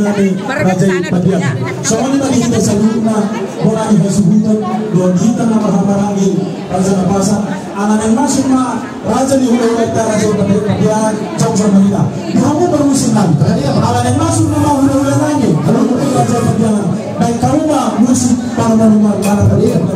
nani raja ipadia soalnya bagi kita saluna bola di hasubutan don kita nama hamarangin raja napasa anak yang masuk ma raja di hulu kita raja ipadia jauh sama kita kamu bermusuhan anak yang masuk nama hulu lagi kalau kita raja ipadia baik kamu mah musuh para manusia para tadi ada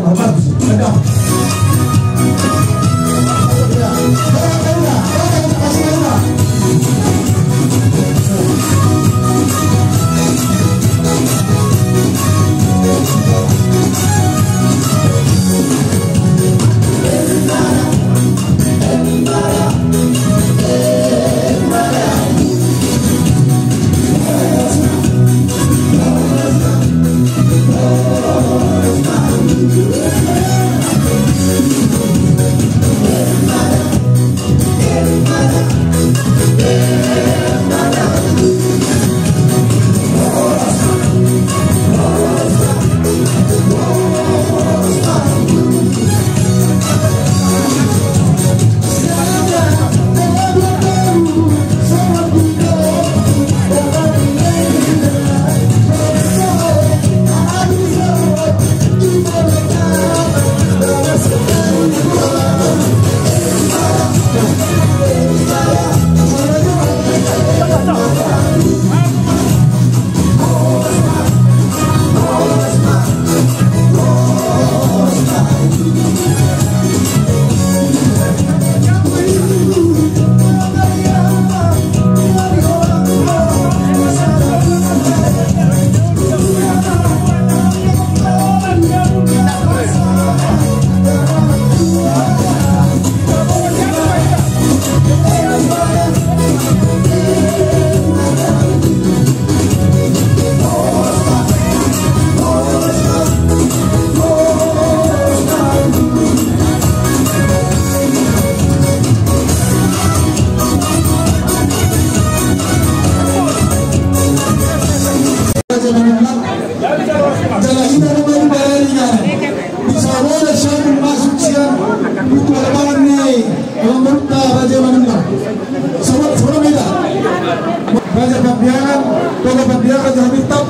Raja Pabiangan, Toga Pabiangan Raja Habitap.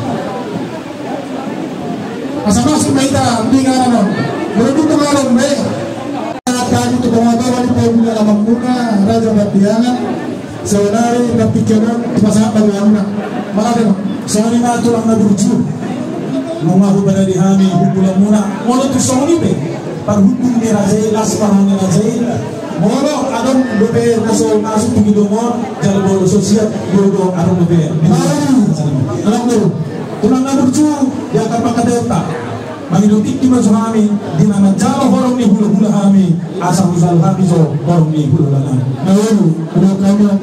Masuk kita bingan ano. Berarti tumalong may. Kami itu pengetahuan di pemula lamang muna Raja Pabiangan. Sebenarnya berpikiran masalah baruana. Makanya soalnya na tulang na burju. Mengaku pada dihami hukulan muna. Walau tu soalnya pe. Parhukum ni Raja Laspahan ni Raja. Molo adon dobe naso masuk di domor jalan bolo sosial dodo adon dobe. Alam dulu. Tulang na burju dia akan pakai delta. Mangidutik di masuk kami di nama jauh horong ni hulu hulu kami asal usal kami so horong ni hulu lana. Lalu kami yang